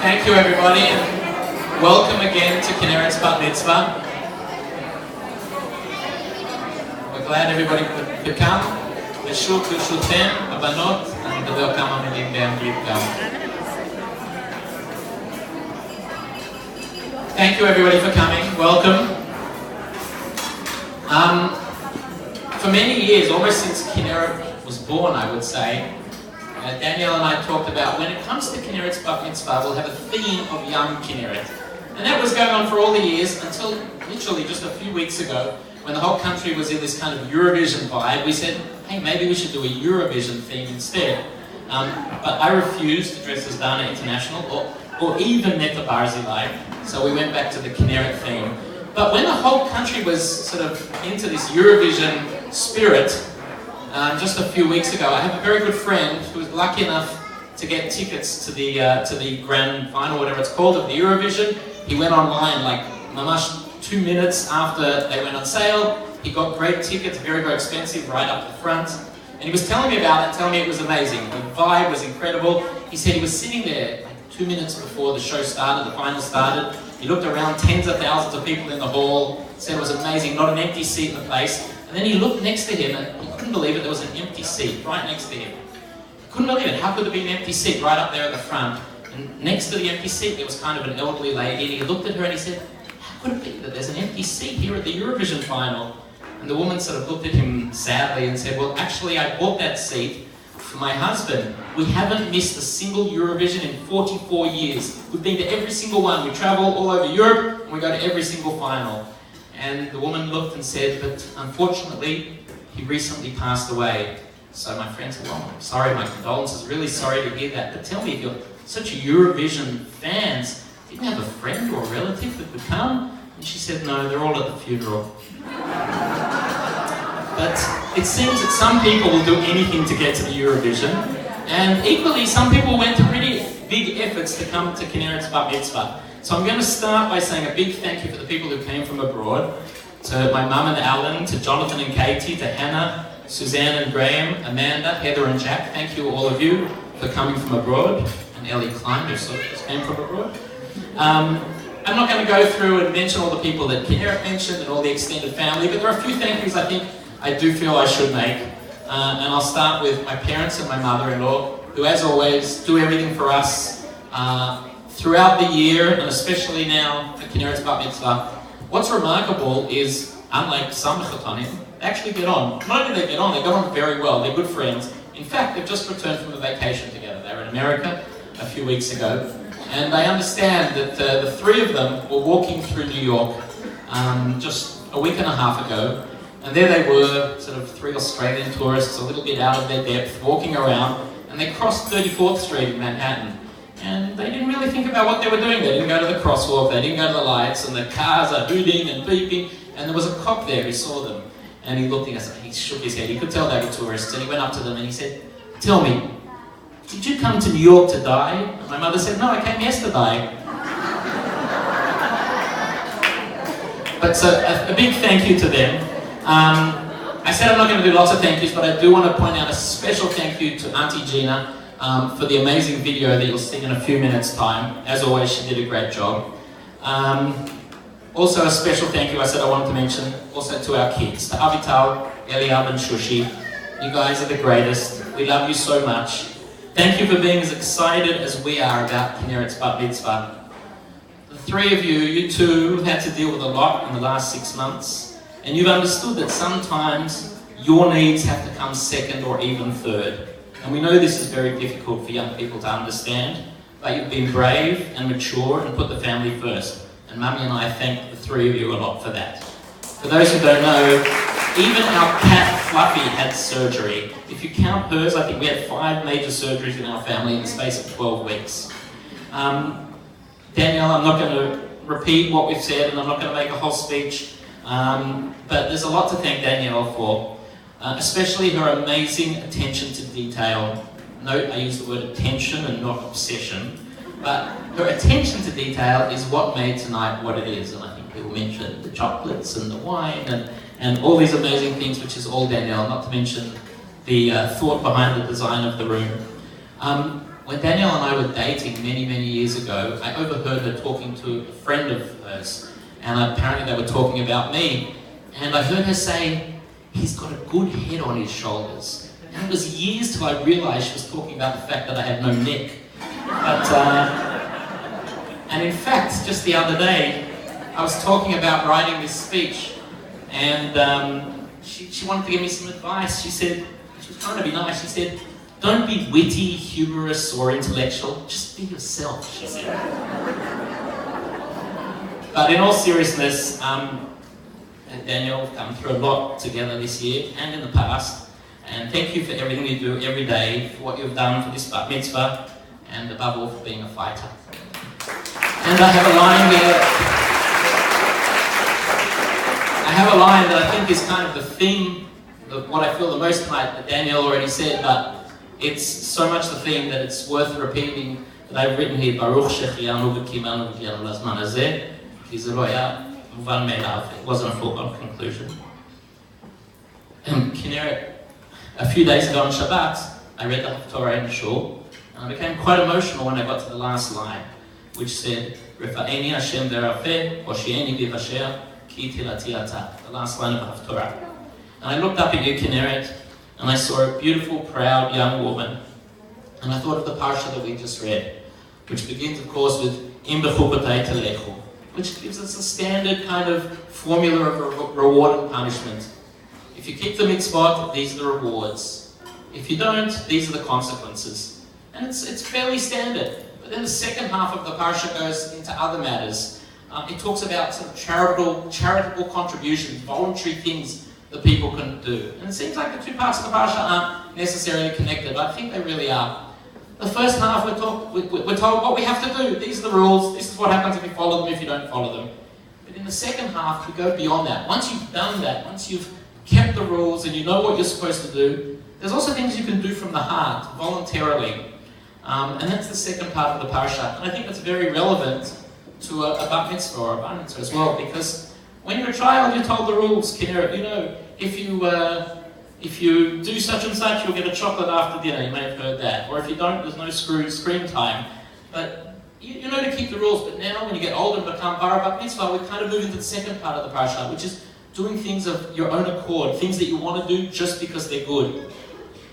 Thank you everybody, and welcome again to Kinneret's Mitzvah. We're glad everybody could come. ברשותכם, הבנות, אני מדבר כמה מילים באנגלית גם. Thank you everybody for coming. Welcome. For many years, almost since Kinneret was born, I would say, Danielle and I talked about when it comes to Kinneret's Bat Mitzvah, we'll have a theme of young Kinneret. And that was going on for all the years until literally just a few weeks ago, when the whole country was in this kind of Eurovision vibe. We said, hey, maybe we should do a Eurovision theme instead. But I refused to dress as Dani International or even Netta Barzilai, so we went back to the Kinneret theme. But when the whole country was sort of into this Eurovision spirit, just a few weeks ago, I have a very good friend who was lucky enough to get tickets to the grand final, whatever it's called, of the Eurovision. He went online like mamash 2 minutes after they went on sale. He got great tickets, very, very expensive, right up the front. And he was telling me about it, telling me it was amazing. The vibe was incredible. He said he was sitting there like 2 minutes before the show started, the final started. He looked around, tens of thousands of people in the hall, said it was amazing, not an empty seat in the place. And then he looked next to him and he couldn't believe it, there was an empty seat right next to him. He couldn't believe it, how could there be an empty seat right up there at the front? And next to the empty seat there was kind of an elderly lady, and he looked at her and he said, how could it be that there's an empty seat here at the Eurovision final? And the woman sort of looked at him sadly and said, well, actually I bought that seat for my husband. We haven't missed a single Eurovision in 44 years. We've been to every single one. We travel all over Europe and we go to every single final. And the woman looked and said, but unfortunately, he recently passed away. So my friend said, well, I'm sorry, my condolences, really sorry to hear that. But tell me, if you're such a Eurovision fans, didn't you have a friend or a relative that could come? And she said, no, they're all at the funeral. But it seems that some people will do anything to get to the Eurovision. And equally, some people went to really big efforts to come to Kinneret's Bat Mitzvah. So I'm going to start by saying a big thank you for the people who came from abroad. To my mum and Alan, to Jonathan and Katie, to Hannah, Suzanne and Graham, Amanda, Heather and Jack. Thank you, all of you, for coming from abroad. And Ellie Klein, who just came from abroad. I'm not going to go through and mention all the people that Kinneret mentioned and all the extended family, but there are a few thank yous I think I do feel I should make. And I'll start with my parents and my mother-in-law, who as always do everything for us throughout the year, and especially now at Kinneret's Bat Mitzvah. What's remarkable is, unlike some chatanim, they actually get on. Not only they get on very well, they're good friends. In fact, they've just returned from a vacation together. They were in America a few weeks ago. And I understand that the three of them were walking through New York just a week and a half ago. And there they were, sort of three Australian tourists, a little bit out of their depth, walking around. And they crossed 34th Street in Manhattan. And they didn't really think about what they were doing. They didn't go to the crosswalk, they didn't go to the lights, and the cars are hooting and beeping. And there was a cop there who saw them. And he looked at us, he shook his head. He could tell they were tourists. And he went up to them and he said, tell me, did you come to New York to die? And my mother said, no, I came yesterday. But so a big thank you to them. I said I'm not going to do lots of thank yous, but I do want to point out a special thank you to Auntie Gina for the amazing video that you'll see in a few minutes' time. As always, she did a great job. Also a special thank you I said I wanted to mention also to our kids, to Avital, Eliab and Shushi. You guys are the greatest. We love you so much. Thank you for being as excited as we are about Kinneret's Bat Mitzvah. The three of you, you two, had to deal with a lot in the last 6 months, and you've understood that sometimes your needs have to come second or even third. And we know this is very difficult for young people to understand, but you've been brave and mature and put the family first. And Mummy and I thank the three of you a lot for that. For those who don't know, even our cat Fluffy had surgery. If you count hers, I think we had 5 major surgeries in our family in the space of 12 weeks. Danielle, I'm not going to repeat what we've said, and I'm not going to make a whole speech, but there's a lot to thank Danielle for, especially her amazing attention to detail. Note, I use the word attention and not obsession, but her attention to detail is what made tonight what it is, and I think people mentioned the chocolates and the wine and all these amazing things, which is all Danielle, not to mention the thought behind the design of the room. When Danielle and I were dating many, many years ago, I overheard her talking to a friend of hers, and apparently they were talking about me, and I heard her say, "He's got a good head on his shoulders." And it was years till I realised she was talking about the fact that I had no neck. And in fact, just the other day, I was talking about writing this speech, and she wanted to give me some advice. She said, she was trying to be nice, she said, "Don't be witty, humorous, or intellectual, just be yourself," she said. But in all seriousness, Daniel, we've come through a lot together this year and in the past, and thank you for everything you do every day, for what you've done for this mitzvah, and above all for being a fighter. And I have a line here. I have a line that I think is kind of the theme of what I feel the most tonight, that Daniel already said, but it's so much the theme that it's worth repeating, that I've written here, Baruch Shechianu v'kimanu v'kiyanu lazman hazeh, ki ze lo haya muvan me'elav. It wasn't a foregone conclusion. And Kinneret, a few days ago on Shabbat, I read the Haftorah in the shul, and I became quite emotional when I got to the last line, which said, Refa'eni Hashem v'rafeh, hoshieni v'vasher, ki tilati ata. The last line of the Haftorah. And I looked up at you, Kinneret, and I saw a beautiful, proud young woman. And I thought of the parsha that we just read, which begins, of course, with Im b'chukotai telechu, which gives us a standard kind of formula of reward and punishment. If you keep the mitzvot, these are the rewards. If you don't, these are the consequences. And it's fairly standard. But then the second half of the parsha goes into other matters. It talks about sort of charitable contributions, voluntary things that people can do. And it seems like the two parts of the parsha aren't necessarily connected, but I think they really are. The first half, we're told what we have to do. These are the rules. This is what happens if you follow them, if you don't follow them. But in the second half, we go beyond that. Once you've done that, once you've kept the rules and you know what you're supposed to do, there's also things you can do from the heart, voluntarily. And that's the second part of the parsha. And I think that's very relevant to a bat mitzvah or a bar mitzvah as well, because when you're a child, you're told the rules. Kinneret, you know, if you do such and such, you'll get a chocolate after dinner. You may have heard that. Or if you don't, there's no screen time. But you know to keep the rules. But now, when you get older and become bar bat mitzvah, we kind of move into the second part of the parsha, which is doing things of your own accord, things that you want to do just because they're good.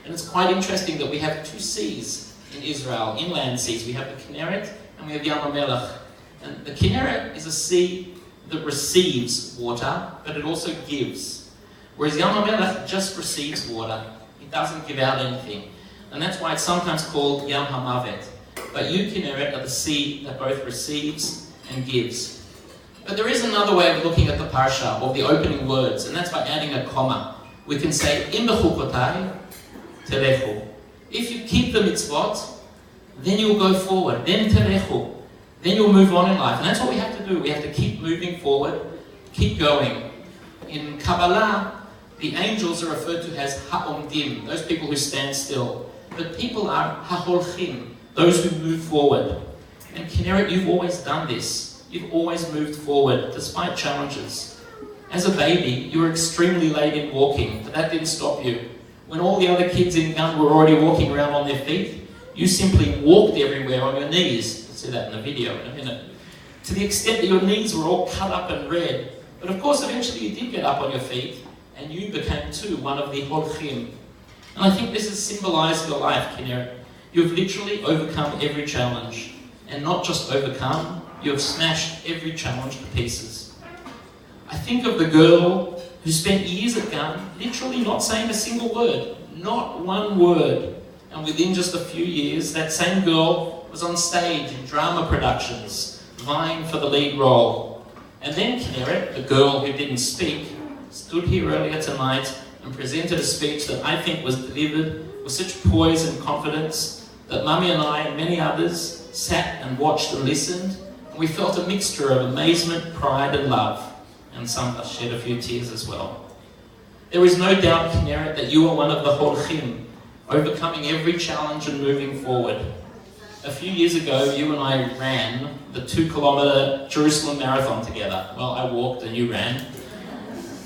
And it's quite interesting that we have two seas in Israel, inland seas. We have the Kinneret and we have Yam HaMelech. And the Kinneret is a sea that receives water, but it also gives. Whereas Yam HaMelech just receives water. It doesn't give out anything. And that's why it's sometimes called Yam HaMavet. But you, Kinneret, are the sea that both receives and gives. But there is another way of looking at the parsha, or the opening words, and that's by adding a comma. We can say, Im b'chukotai telechu. If you keep the mitzvot, then you'll go forward. Then telechu. Then you'll move on in life. And that's what we have to do. We have to keep moving forward, keep going. In Kabbalah, the angels are referred to as ha'omdim, those people who stand still. But people are ha'holchim, those who move forward. And Kinneret, you've always done this. You've always moved forward, despite challenges. As a baby, you were extremely late in walking, but that didn't stop you. When all the other kids in Gun were already walking around on their feet, you simply walked everywhere on your knees. You'll see that in the video in a minute. To the extent that your knees were all cut up and red. But of course, eventually you did get up on your feet, and you became too one of the holchim. And I think this is symbolized your life, Kinneret. You've literally overcome every challenge. And not just overcome, you have smashed every challenge to pieces. I think of the girl who spent years at Gun literally not saying a single word, not one word. And within just a few years, that same girl was on stage in drama productions, vying for the lead role. And then Kinneret, the girl who didn't speak, stood here earlier tonight and presented a speech that I think was delivered with such poise and confidence that Mummy and I and many others sat and watched and listened. We felt a mixture of amazement, pride and love, and some of us shed a few tears as well. There is no doubt, Kinneret, that you are one of the holchim, overcoming every challenge and moving forward. A few years ago, you and I ran the 2-kilometer Jerusalem marathon together. Well, I walked and you ran.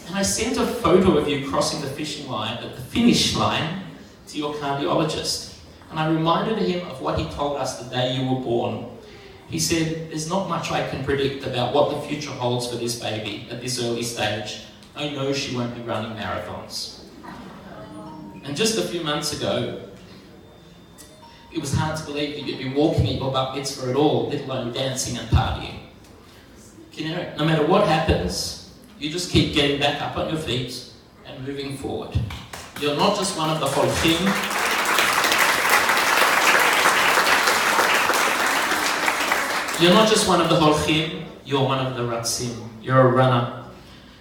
And I sent a photo of you crossing the finish line to your cardiologist. And I reminded him of what he told us the day you were born. He said, there's not much I can predict about what the future holds for this baby at this early stage. I know she won't be running marathons. And just a few months ago, it was hard to believe that you'd be walking at your bat mitzvah at all, let alone dancing and partying. Kinneret, no matter what happens, you just keep getting back up on your feet and moving forward. You're not just one of the holchim. You're not just one of the holchim, you're one of the ratzim. You're a runner.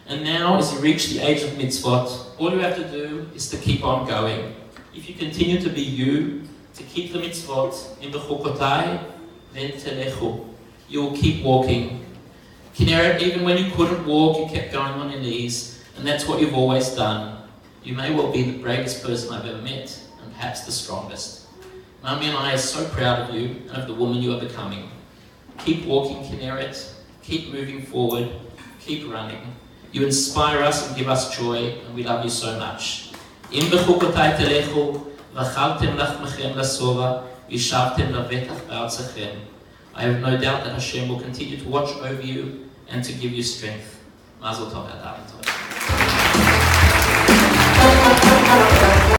And now, as you reach the age of mitzvot, all you have to do is to keep on going. If you continue to be you, to keep the mitzvot in the chukotai, then telechu. You will keep walking. Kinneret, even when you couldn't walk, you kept going on your knees, and that's what you've always done. You may well be the bravest person I've ever met, and perhaps the strongest. Mami and I are so proud of you and of the woman you are becoming. Keep walking, Kinneret. Keep moving forward. Keep running. You inspire us and give us joy, and we love you so much. Im bechukotai telechu, v'chaltem lachmechem lasova, v'shavtem lavetach ba'artzachem. I have no doubt that Hashem will continue to watch over you and to give you strength. Mazel tov, Dani.